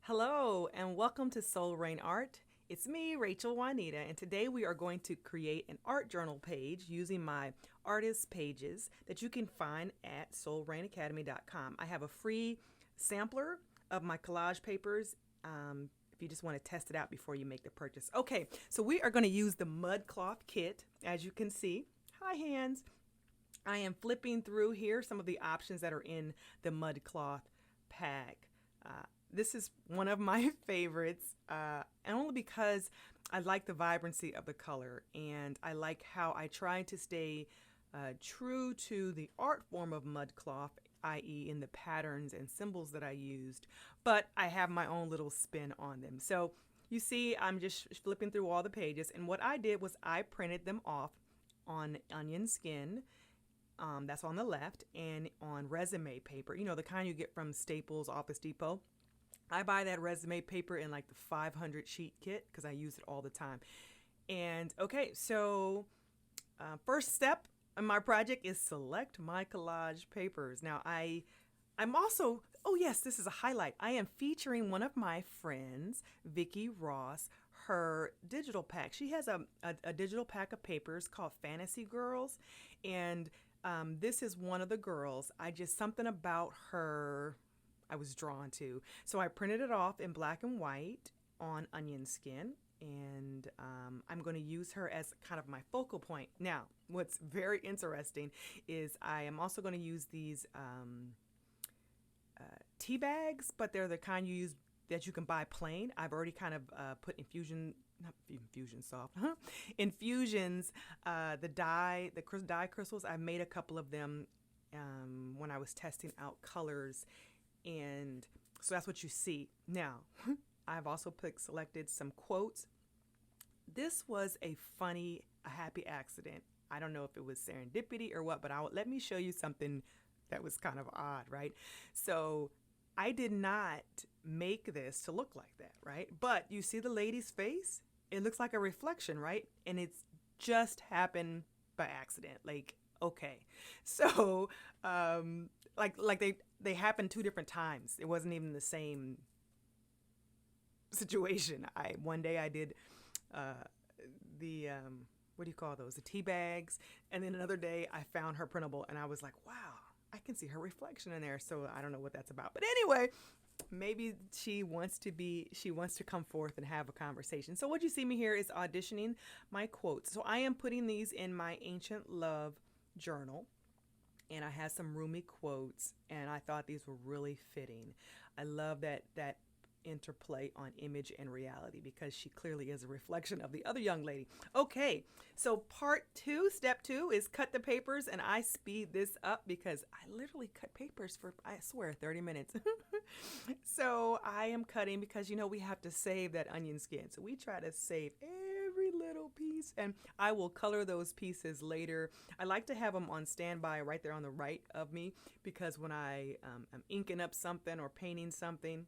Hello and welcome to Soul Rain Art. It's me, Rachel Juanita, and today we are going to create an art journal page using my artist pages that you can find at soulrainacademy.com. I have a free sampler of my collage papers if you just want to test it out before you make the purchase. Okay, so we are going to use the Mudcloth kit, as you can see. Hi, hands. I am flipping through here some of the options that are in the Mudcloth pack. This is one of my favorites, and only because I like the vibrancy of the color and I like how I try to stay true to the art form of Mudcloth, i.e. in the patterns and symbols that I used, but I have my own little spin on them. So you see, I'm just flipping through all the pages, and what I did was I printed them off on onion skin. That's on the left, and on resume paper, you know, the kind you get from Staples, Office Depot. I buy that resume paper in like the 500 sheet kit because I use it all the time. And okay, so first step in my project is select my collage papers. Now I'm also, oh yes, this is a highlight. I am featuring one of my friends, Vicki Ross, her digital pack. She has a digital pack of papers called Fantasy Girls, and this is one of the girls. Something about her I was drawn to. So I printed it off in black and white on onion skin, and I'm going to use her as kind of my focal point. Now, what's very interesting is I am also going to use these tea bags, but they're the kind you use that you can buy plain. I've already kind of put not infusion soft, infusions, the dye crystals. I made a couple of them when I was testing out colors, and so that's what you see. Now, I've also selected some quotes. This was a happy accident. I don't know if it was serendipity or what, but let me show you something that was kind of odd, right? So I did not make this to look like that, right? But you see the lady's face? It looks like a reflection, right? And it's just happened by accident. Like, okay. So, they happened two different times. It wasn't even the same situation. One day I did the what do you call those? The tea bags, and then another day I found her printable, and I was like, wow, I can see her reflection in there. So I don't know what that's about, but anyway, maybe she wants to come forth and have a conversation. So what you see me here is auditioning my quotes. So I am putting these in my Ancient Love journal, and I had some roomy quotes, and I thought these were really fitting. I love that interplay on image and reality, because she clearly is a reflection of the other young lady. Okay, so step two is cut the papers, and I speed this up because I literally cut papers for, I swear, 30 minutes. So I am cutting because, you know, we have to save that onion skin. So we try to save every little piece, and I will color those pieces later. I like to have them on standby right there on the right of me, because when I'm inking up something or painting something,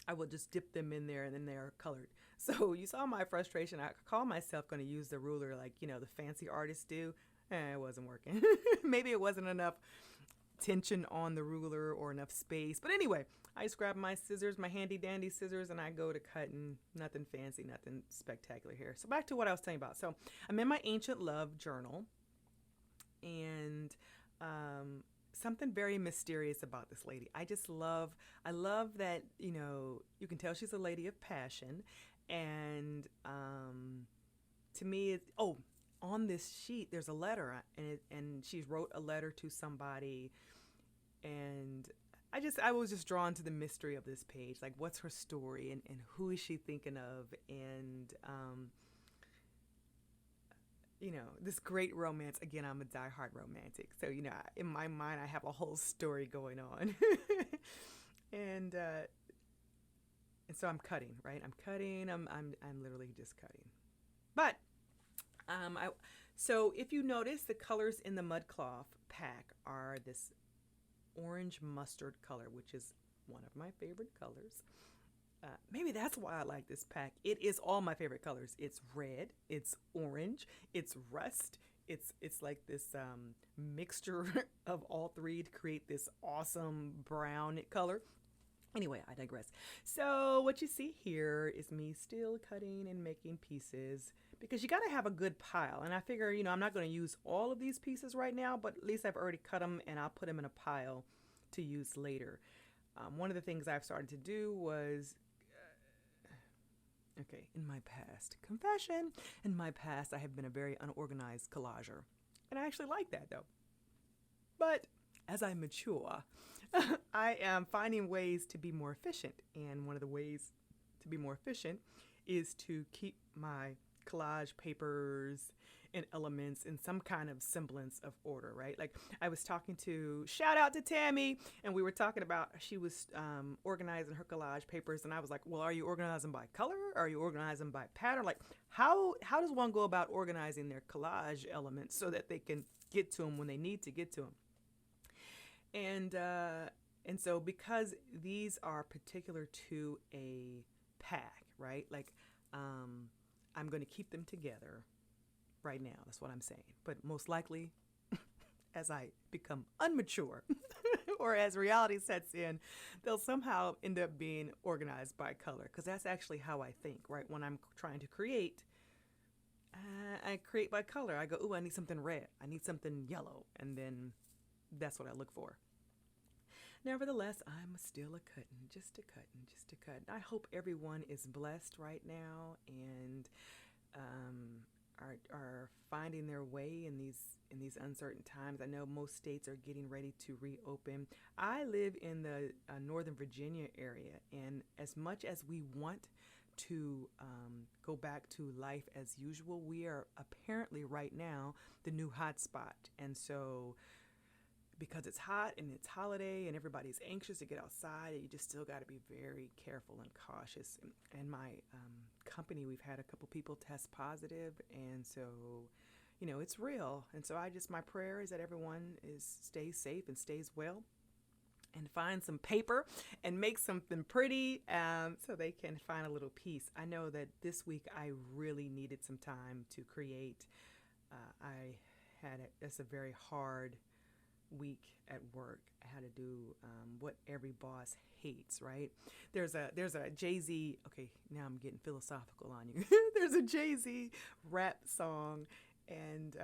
I will just dip them in there and then they're colored. So you saw my frustration. I call myself going to use the ruler like, you know, the fancy artists do. It wasn't working. Maybe it wasn't enough tension on the ruler or enough space. But anyway, I just grab my scissors, my handy dandy scissors, and I go to cutting. Nothing fancy, nothing spectacular here. So back to what I was telling you about. So I'm in my Ancient Love journal, and something very mysterious about this lady. I love that, you know, you can tell she's a lady of passion. And to me, on this sheet, there's a letter, and she wrote a letter to somebody. And I was just drawn to the mystery of this page. Like, what's her story, and who is she thinking of? And, you know, this great romance. Again, I'm a diehard romantic. So, you know, in my mind, I have a whole story going on. and, uh, and so I'm cutting, right? I'm literally just cutting. But, so if you notice, the colors in the Mudcloth pack are this orange mustard color, which is one of my favorite colors. Maybe that's why I like this pack. It is all my favorite colors. It's red, it's orange, it's rust. It's like this mixture of all three to create this awesome brown color. Anyway, I digress. So what you see here is me still cutting and making pieces because you got to have a good pile. And I figure, I'm not going to use all of these pieces right now, but at least I've already cut them and I'll put them in a pile to use later. One of the things I've started to do was, okay, in my past, confession, in my past, I have been a very unorganized collager. And I actually like that though. But as I mature, I am finding ways to be more efficient. And one of the ways to be more efficient is to keep my collage papers and elements in some kind of semblance of order, right? Like I was talking to, shout out to Tammy, and we were talking about, she was organizing her collage papers, and I was like, well, are you organizing by color? Are you organizing by pattern? Like how does one go about organizing their collage elements so that they can get to them when they need to get to them? And so because these are particular to a pack, right? Like I'm going to keep them together right now. That's what I'm saying. But most likely, as I become unmature or as reality sets in, they'll somehow end up being organized by color, because that's actually how I think, right? When I'm trying to create, I create by color. I go, ooh, I need something red. I need something yellow. And then that's what I look for. Nevertheless, I'm still a cutting, just a cutting, just a cut. I hope everyone is blessed right now and are finding their way in these uncertain times. I know most states are getting ready to reopen. I live in the Northern Virginia area, and as much as we want to go back to life as usual, we are apparently right now the new hotspot. And so because it's hot and it's holiday and everybody's anxious to get outside, you just still got to be very careful and cautious. And my company, we've had a couple people test positive, and so it's real. And so my prayer is that everyone stays safe and stays well, and find some paper and make something pretty so they can find a little peace. I know that this week I really needed some time to create. It's a very hard week at work. I had to do what every boss hates, right? There's a Jay-Z, okay, now I'm getting philosophical on you. There's a Jay-Z rap song, and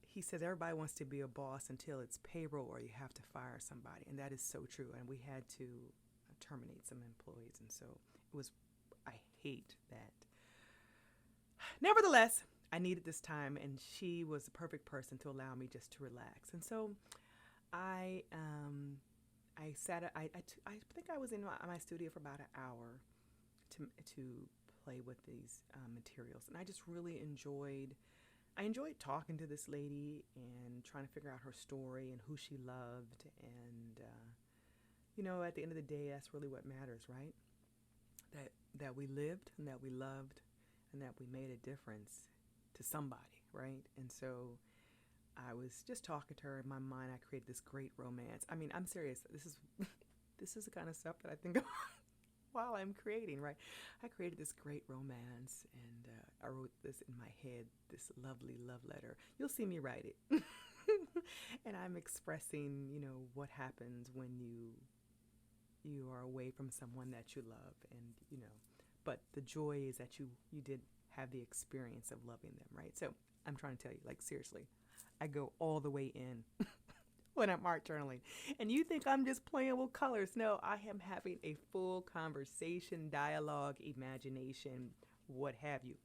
he says everybody wants to be a boss until it's payroll or you have to fire somebody, and that is so true. And we had to terminate some employees, and so I hate that. Nevertheless, I needed this time, and she was the perfect person to allow me just to relax. And so I think I was in my studio for about an hour to play with these materials, and I just really enjoyed talking to this lady and trying to figure out her story and who she loved. And at the end of the day, that's really what matters, right? That we lived and that we loved and that we made a difference to somebody, right? And so I was just talking to her. In my mind, I created this great romance. I mean, I'm serious. This is the kind of stuff that I think of while I'm creating, right? I created this great romance, and I wrote this in my head, this lovely love letter. You'll see me write it. And I'm expressing, what happens when you are away from someone that you love, and, but the joy is that you did have the experience of loving them, right? So I'm trying to tell you, like, seriously, I go all the way in when I'm art journaling. And you think I'm just playing with colors. No, I am having a full conversation, dialogue, imagination, what have you.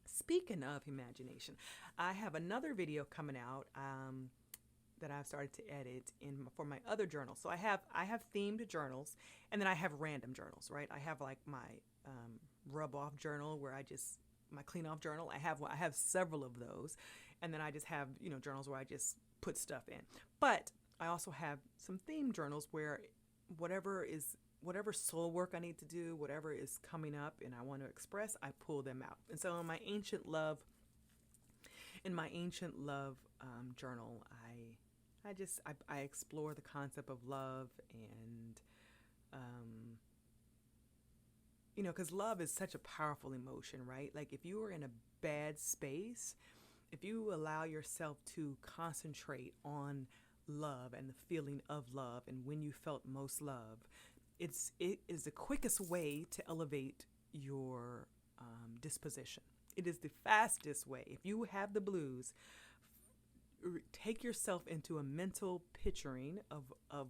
Speaking of imagination, I have another video coming out that I've started to edit for my other journals. So I have themed journals, and then I have random journals, right? I have like my rub off journal where my clean off journal. I have several of those. And then I just have, journals where I just put stuff in. But I also have some themed journals where whatever soul work I need to do, whatever is coming up and I want to express, I pull them out. And so in my ancient love journal, I explore the concept of love, and because love is such a powerful emotion, right? Like if you are in a bad space, if you allow yourself to concentrate on love and the feeling of love and when you felt most love, it is the quickest way to elevate your disposition. It is the fastest way. If you have the blues, take yourself into a mental picturing of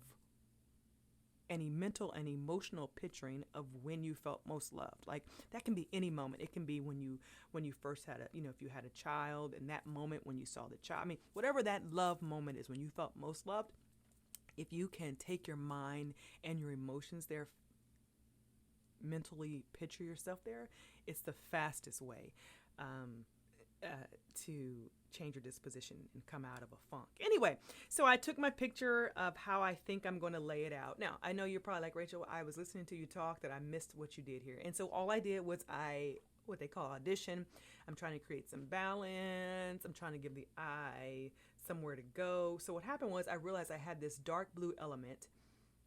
any mental and emotional picturing of when you felt most loved. Like that can be any moment. It can be when you first had if you had a child, and that moment when you saw the child. I mean, whatever that love moment is when you felt most loved. If you can take your mind and your emotions there, mentally picture yourself there, it's the fastest way to change your disposition and come out of a funk. Anyway, so I took my picture of how I think I'm going to lay it out. Now, I know you're probably like, Rachel, I was listening to you talk that I missed what you did here. And so all I did was what they call audition. I'm trying to create some balance. I'm trying to give the eye somewhere to go. So what happened was I realized I had this dark blue element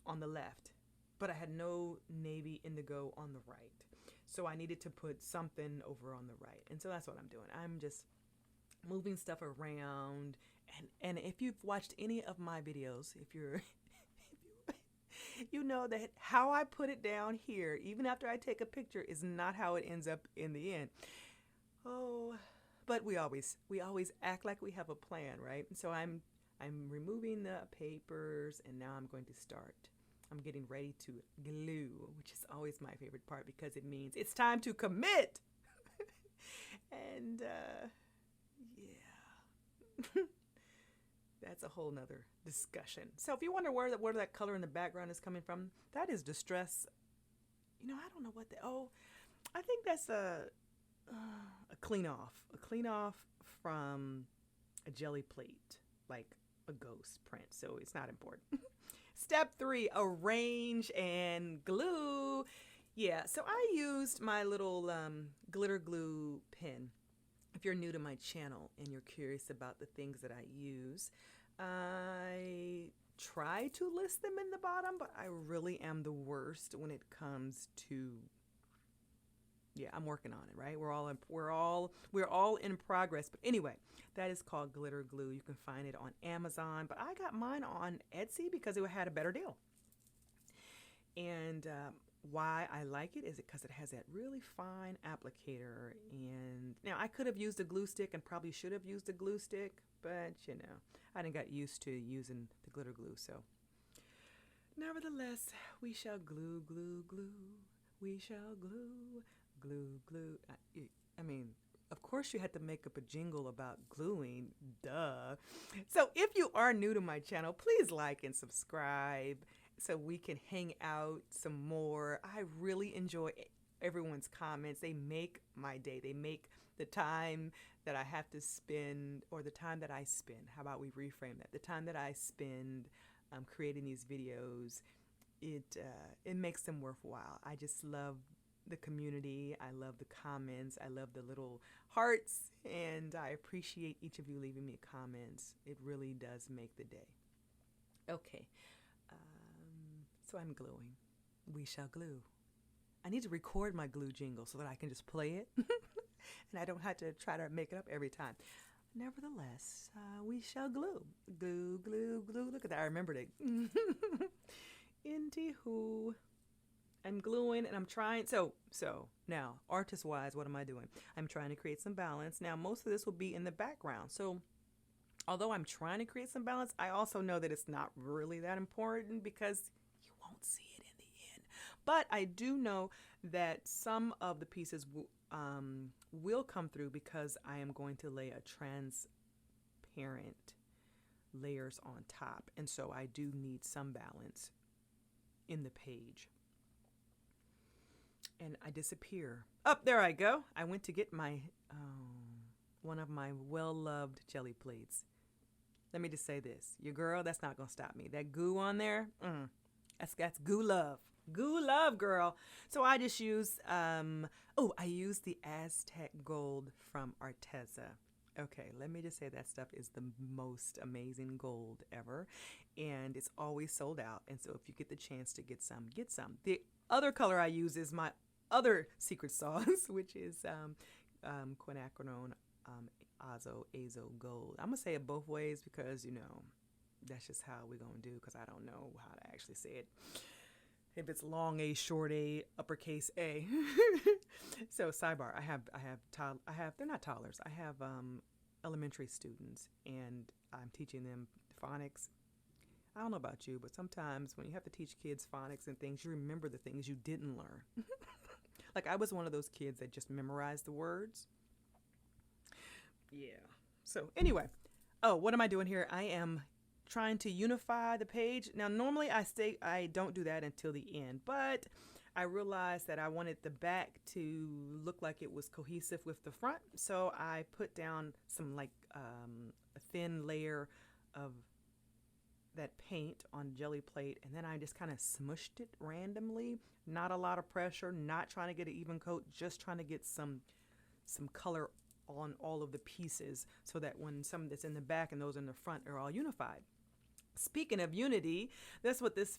on the left, but I had no navy indigo on the right. So I needed to put something over on the right. And so that's what I'm doing. I'm just moving stuff around. And if you've watched any of my videos, if you're you know that how I put it down here, even after I take a picture, is not how it ends up in the end. Oh, but we always act like we have a plan, right? So I'm removing the papers, and now I'm going to start. I'm getting ready to glue, which is always my favorite part because it means it's time to commit. And yeah, that's a whole nother discussion. So if you wonder where that color in the background is coming from, that is Distress. I don't know what I think that's a clean off from a jelly plate, like a ghost print. So it's not important. Step 3, arrange and glue. Yeah, so I used my little glitter glue pen. If you're new to my channel and you're curious about the things that I use, I try to list them in the bottom, but I really am the worst when it comes to, I'm working on it, right? We're all in progress. But anyway, that is called glitter glue. You can find it on Amazon, but I got mine on Etsy because it had a better deal. And why I like it is because it has that really fine applicator. And now I could have used a glue stick and probably should have used a glue stick, but I didn't got used to using the glitter glue. So nevertheless, we shall glue, glue, glue. We shall glue, glue, glue. I mean, of course you had to make up a jingle about gluing, duh. So if you are new to my channel, please like and subscribe so we can hang out some more. I really enjoy everyone's comments. They make my day. They make the time that I have to spend, or the time that I spend, how about we reframe that? The time that I spend creating these videos, it makes them worthwhile. I just love the community. I love the comments. I love the little hearts, and I appreciate each of you leaving me comments. It really does make the day. Okay, so I'm gluing. We shall glue. I need to record my glue jingle so that I can just play it, and I don't have to try to make it up every time. Nevertheless, we shall glue. Glue, glue, glue. Look at that. I remembered it. Anywho, I'm gluing and I'm trying. So now, artist-wise, what am I doing? I'm trying to create some balance. Now, most of this will be in the background. So although I'm trying to create some balance, I also know that it's not really that important because you won't see it in the end. But I do know that some of the pieces will come through because I am going to lay a transparent layers on top. And so I do need some balance in the page. And I disappear. Up there I go. I went to get my one of my well-loved jelly plates. Let me just say this. Your girl, that's not going to stop me. That goo on there, that's goo love. Goo love, girl. So I just use, I use the Aztec gold from Arteza. Okay, let me just say that stuff is the most amazing gold ever. And it's always sold out. And so if you get the chance to get some, get some. The other color I use is my other secret sauce, which is quinacridone azo gold. I'm going to say it both ways because, that's just how we're going to do because I don't know how to actually say it. if it's long A, short A, uppercase A. So sidebar, they're not toddlers. I have elementary students, and I'm teaching them phonics. I don't know about you, but sometimes when you have to teach kids phonics and things, you remember the things you didn't learn. Like I was one of those kids that just memorized the words. Yeah. So anyway, what am I doing here? I am trying to unify the page. Now, normally I don't do that until the end, but I realized that I wanted the back to look like it was cohesive with the front. So I put down some a thin layer of that paint on jelly plate, and then I just kind of smushed it randomly. Not a lot of pressure, not trying to get an even coat, just trying to get some color on all of the pieces so that when some that's in the back and those in the front are all unified. Speaking of unity, that's what this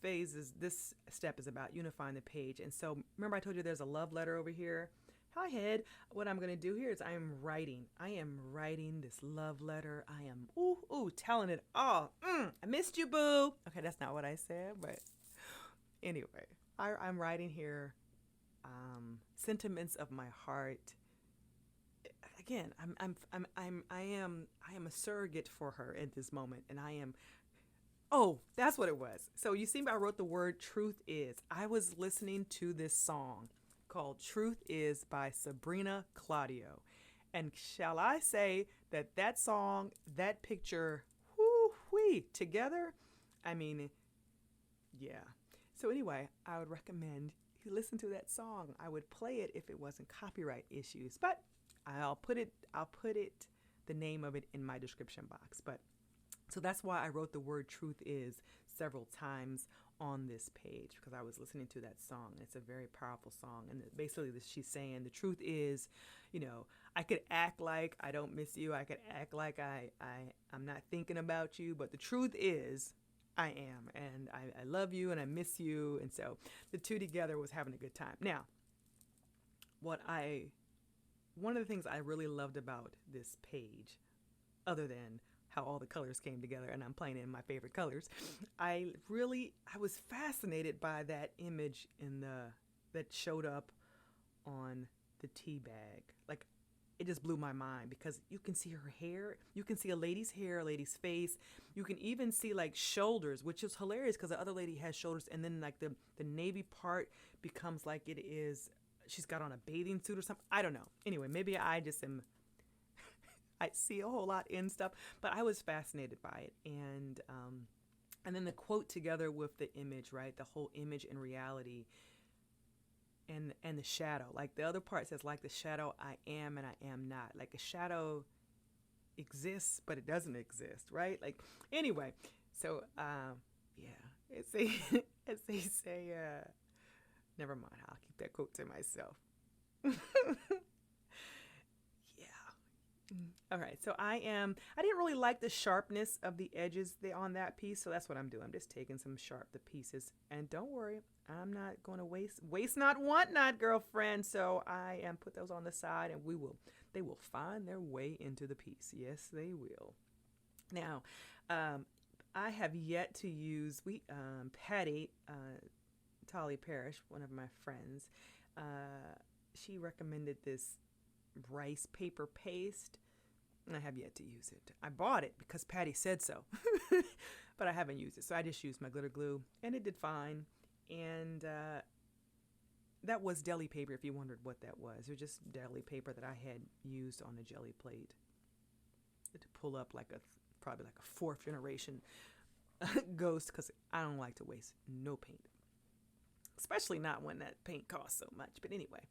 step is about, unifying the page. And so remember I told you there's a love letter over here? Hi, Head. What I'm going to do here is I am writing this love letter. I am, telling it all. I missed you, boo. Okay, that's not what I said, but anyway, I'm writing here sentiments of my heart. Again, I am a surrogate for her at this moment, and I am. Oh, that's what it was. So you see, I wrote the word "truth is." I was listening to this song called "Truth Is" by Sabrina Claudio, and shall I say that song, that picture, whoo-wee, together? I mean, yeah. So anyway, I would recommend you listen to that song. I would play it if it wasn't copyright issues, but I'll put the name of it in my description box. But so that's why I wrote the word "truth is" several times on this page, because I was listening to that song. It's a very powerful song, and basically she's saying the truth is, I could act like I don't miss you. I could act like I'm not thinking about you, but the truth is I am, and I love you and I miss you. And so the two together was having a good time. Now, one of the things I really loved about this page, other than how all the colors came together, and I'm playing in my favorite colors, I was fascinated by that image that showed up on the tea bag. Like, it just blew my mind, because you can see her hair, you can see a lady's hair, a lady's face, you can even see like shoulders, which is hilarious because the other lady has shoulders, and then like the navy part becomes like it is, she's got on a bathing suit or something. I don't know. Anyway, maybe I just am, I see a whole lot in stuff, but I was fascinated by it. And then the quote together with the image, right? The whole image and reality, and the shadow. Like the other part says, like the shadow I am and I am not. Like a shadow exists, but it doesn't exist, right? Like, anyway, so yeah, as they say, never mind, I'll keep that quote to myself. All right, so I didn't really like the sharpness of the edges on that piece, so that's what I'm doing. I'm just taking some the pieces, and don't worry, I'm not going to waste not, want not, girlfriend. So I am put those on the side, and they will find their way into the piece. Yes, they will. Now, I have yet to use, Patty, Tolly Parrish, one of my friends, she recommended this rice paper paste, and I have yet to use it. I bought it because Patty said so, but I haven't used it. So I just used my glitter glue, and it did fine. And that was deli paper, if you wondered what that was. It was just deli paper that I had used on a jelly plate to pull up probably like a fourth generation ghost, because I don't like to waste no paint, especially not when that paint costs so much. But anyway,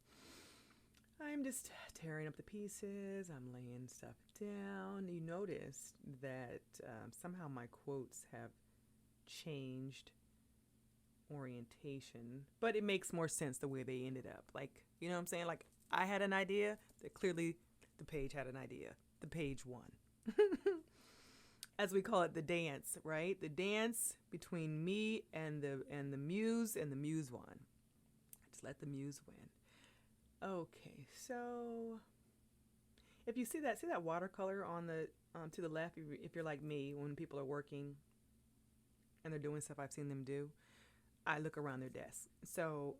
I'm just tearing up the pieces. I'm laying stuff down. You notice that somehow my quotes have changed orientation, but it makes more sense the way they ended up. Like, you know what I'm saying? Like, I had an idea that clearly the page had an idea. The page won. As we call it, the dance, right? The dance between me and the muse, and the muse won. Just let the muse win. Okay, so if you see that watercolor on the to the left, if you're like me, when people are working and they're doing stuff I've seen them do, I look around their desk. So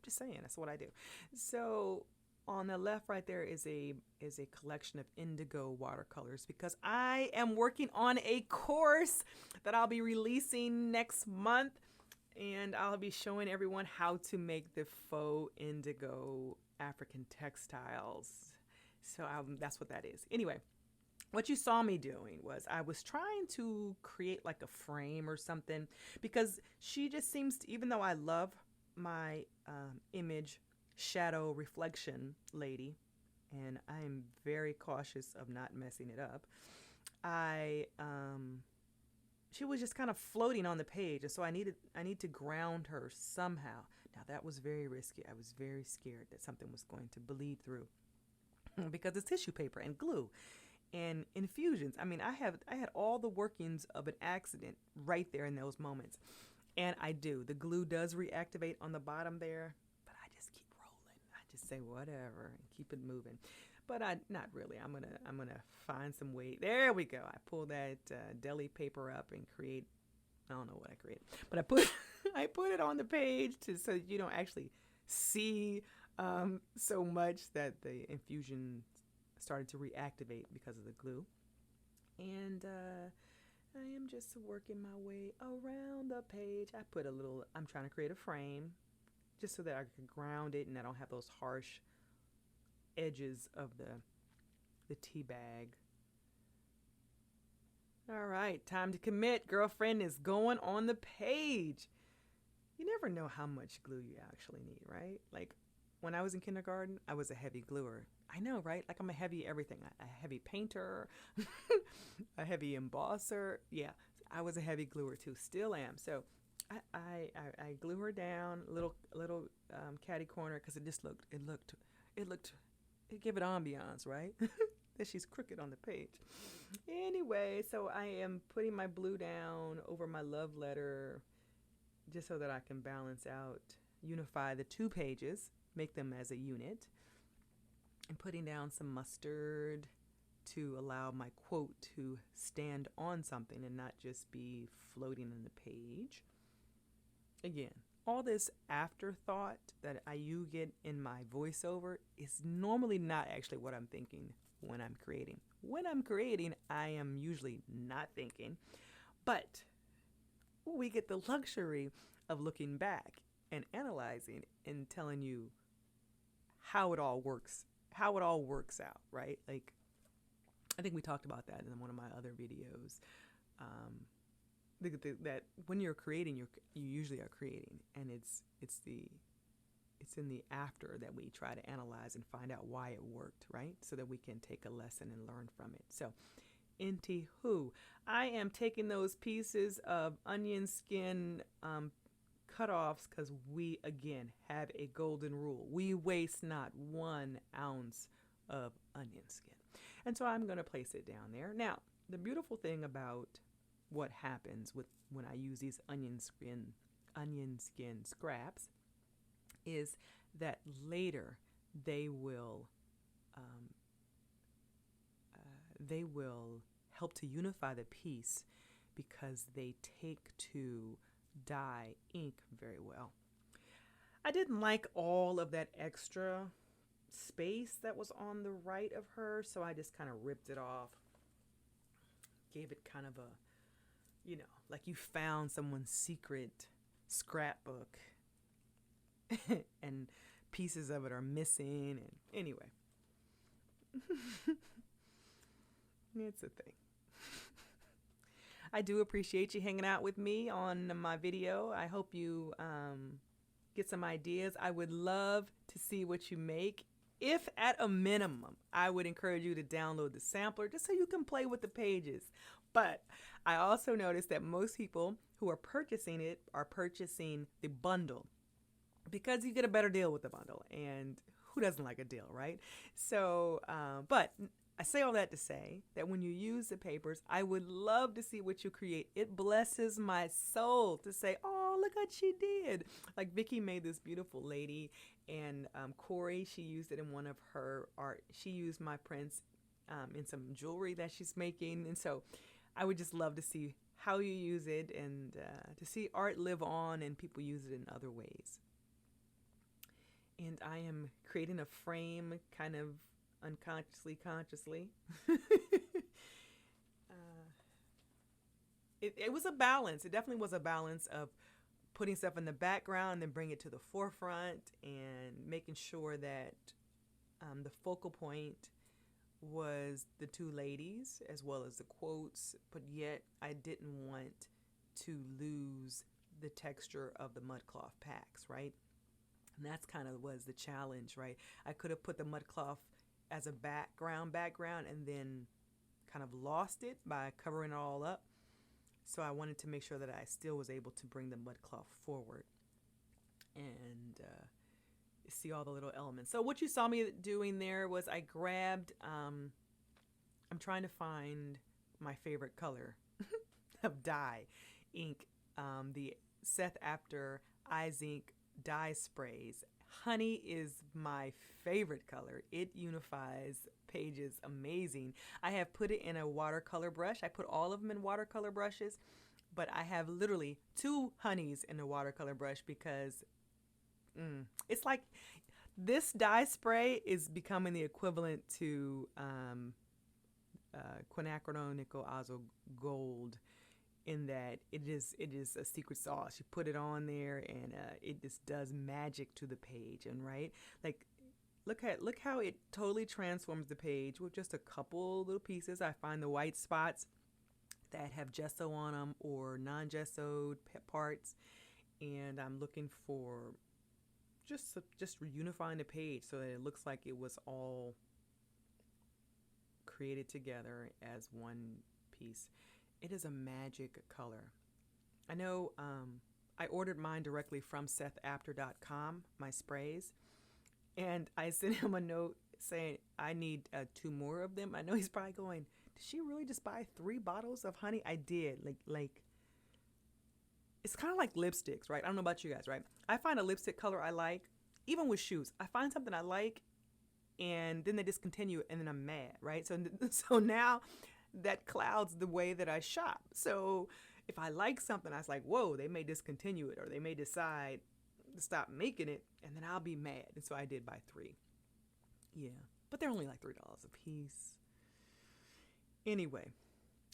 just saying, that's what I do. So on the left right there is a collection of indigo watercolors, because I am working on a course that I'll be releasing next month, and I'll be showing everyone how to make the faux indigo African textiles. So that's what that is. Anyway, what you saw me doing was I was trying to create like a frame or something, because she just seems to, even though I love my image shadow reflection lady, and I am very cautious of not messing it up, she was just kind of floating on the page, and so I need to ground her somehow. Now that was very risky. I was very scared that something was going to bleed through because it's tissue paper and glue and infusions. I mean, I had all the workings of an accident right there in those moments. And I do. The glue does reactivate on the bottom there, but I just keep rolling. I just say whatever and keep it moving. But not really. I'm gonna find some weight. There we go. I pull that deli paper up and create. I don't know what I created, but I put I put it on the page so you don't actually see so much that the infusion started to reactivate because of the glue. And I am just working my way around the page. I'm trying to create a frame just so that I can ground it and I don't have those harsh edges of the tea bag. All right, time to commit. Girlfriend is going on the page. You never know how much glue you actually need, right? Like when I was in kindergarten, I was a heavy gluer. I know, right? Like I'm a heavy everything. A heavy painter, a heavy embosser. Yeah, I was a heavy gluer too. Still am. So I glue her down little catty corner because it gave it ambiance, right? That she's crooked on the page. Anyway, so I am putting my blue down over my love letter just so that I can balance out, unify the two pages, make them as a unit. And putting down some mustard to allow my quote to stand on something and not just be floating in the page. Again, all this afterthought that you get in my voiceover is normally not actually what I'm thinking when I'm creating. When I'm creating, I am usually not thinking, but we get the luxury of looking back and analyzing and telling you how it all works out, right? Like, I think we talked about that in one of my other videos. That when you're creating, you usually are creating, and it's in the after that we try to analyze and find out why it worked, right? So that we can take a lesson and learn from it. So, anywho, I am taking those pieces of onion skin cutoffs because we again have a golden rule. We waste not 1 ounce of onion skin. And so I'm going to place it down there. Now, the beautiful thing about what happens when I use these onion skin scraps is that later they will help to unify the piece because they take to dye ink very well. I didn't like all of that extra space that was on the right of her, so I just kind of ripped it off, gave it kind of a, like you found someone's secret scrapbook and pieces of it are missing. And anyway, it's a thing. I do appreciate you hanging out with me on my video. I hope you get some ideas. I would love to see what you make. If at a minimum, I would encourage you to download the sampler just so you can play with the pages. But I also noticed that most people who are purchasing it are purchasing the bundle because you get a better deal with the bundle. And who doesn't like a deal, right? So, but I say all that to say that when you use the papers, I would love to see what you create. It blesses my soul to say, oh, look what she did. Like Vicky made this beautiful lady, and Corey, she used it in one of her art. She used my prints in some jewelry that she's making. And so I would just love to see how you use it, and to see art live on and people use it in other ways. And I am creating a frame kind of unconsciously, consciously. It was a balance. It definitely was a balance of putting stuff in the background and then bring it to the forefront, and making sure that the focal point was the two ladies as well as the quotes, but yet I didn't want to lose the texture of the Mudcloth packs, right? And that's kind of was the challenge, right? I could have put the Mudcloth as a background and then kind of lost it by covering it all up. So I wanted to make sure that I still was able to bring the Mudcloth forward and see all the little elements. So what you saw me doing there was I grabbed, I'm trying to find my favorite color of dye ink, the Seth Apter Eyes Ink dye sprays. Honey is my favorite color. It unifies pages amazing. I have put it in a watercolor brush. I put all of them in watercolor brushes, but I have literally 2 honeys in the watercolor brush because it's like this dye spray is becoming the equivalent to quinacridone nickel azo gold, in that it is a secret sauce. You put it on there and it just does magic to the page. And right, like look how it totally transforms the page with just a couple little pieces. I find the white spots that have gesso on them or non-gessoed parts, and I'm looking for just reunifying the page so that it looks like it was all created together as one piece. It is a magic color. I know I ordered mine directly from SethApter.com, my sprays, and I sent him a note saying I need 2 more of them. I know he's probably going, did she really just buy 3 bottles of honey? I did. Like it's kind of like lipsticks, right? I don't know about you guys, right? I find a lipstick color I like, even with shoes. I find something I like, and then they discontinue it, and then I'm mad, right? So now that clouds the way that I shop. So if I like something, I was like, whoa, they may discontinue it, or they may decide to stop making it, and then I'll be mad. And so I did buy 3. Yeah, but they're only like $3 a piece. Anyway,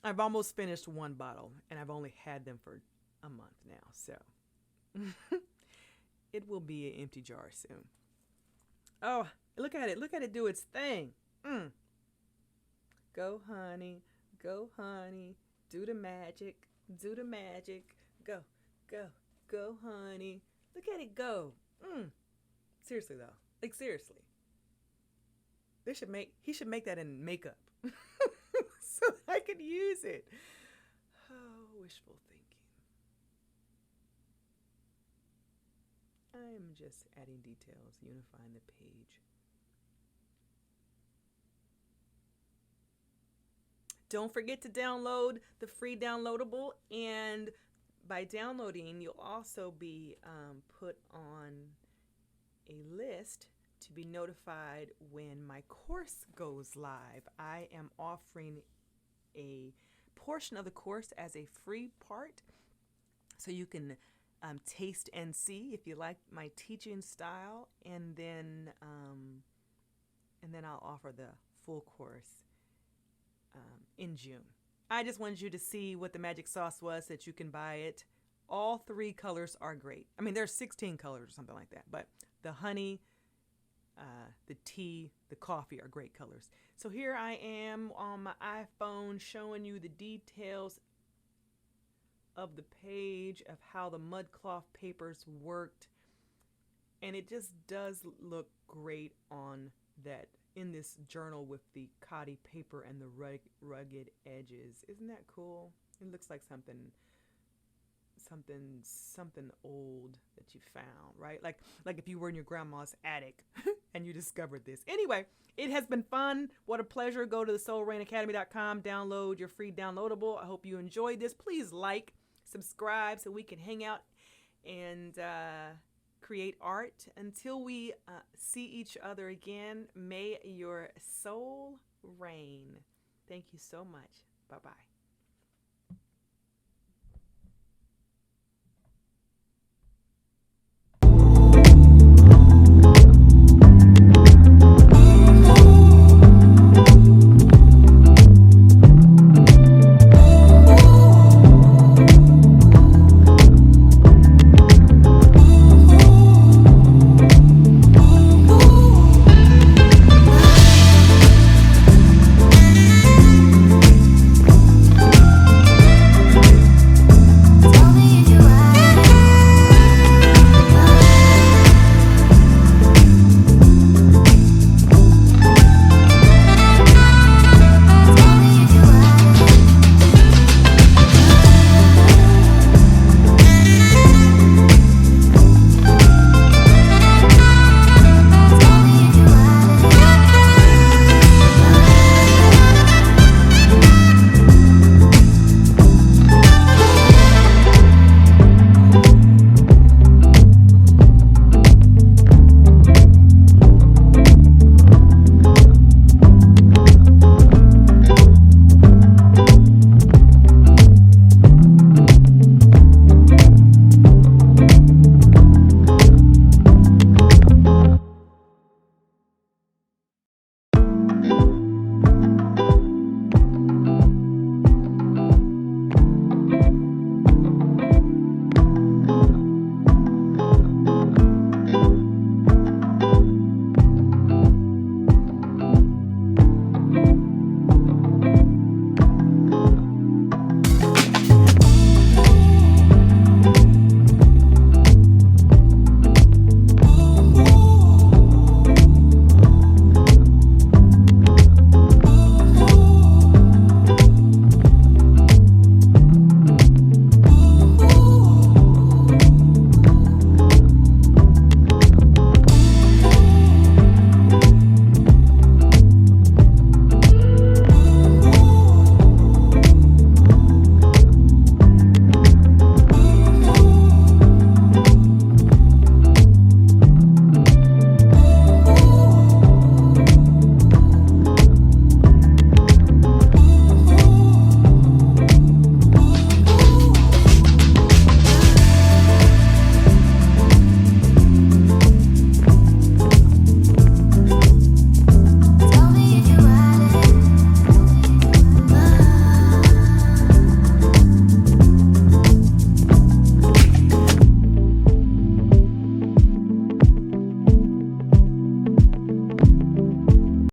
I've almost finished 1 bottle, and I've only had them for a month now. So it will be an empty jar soon. Oh, look at it. Look at it do its thing. Go, honey. Go, honey. Do the magic. Do the magic. Go, go, go, honey. Look at it go. Seriously, though. Like, seriously. He should make that in makeup so I could use it. Oh, wishful thinking. I am just adding details, unifying the page. Don't forget to download the free downloadable, and by downloading, you'll also be put on a list to be notified when my course goes live. I am offering a portion of the course as a free part, so you can taste and see if you like my teaching style, and then I'll offer the full course in June. I just wanted you to see what the magic sauce was, that you can buy it. All 3 colors are great. I mean, there's 16 colors or something like that, but the honey, the tea, the coffee are great colors. So here I am on my iPhone showing you the details of the page of how the Mudcloth papers worked, and it just does look great on that, in this journal with the Collage paper and the rugged edges. Isn't that cool? It looks like something old that you found, right? Like if you were in your grandma's attic and you discovered this. Anyway, it has been fun. What a pleasure. Go to the soulrainacademy.com, download your free downloadable. I hope you enjoyed this. Please like, subscribe so we can hang out and create art. Until we see each other again, may your soul reign. Thank you so much. Bye-bye.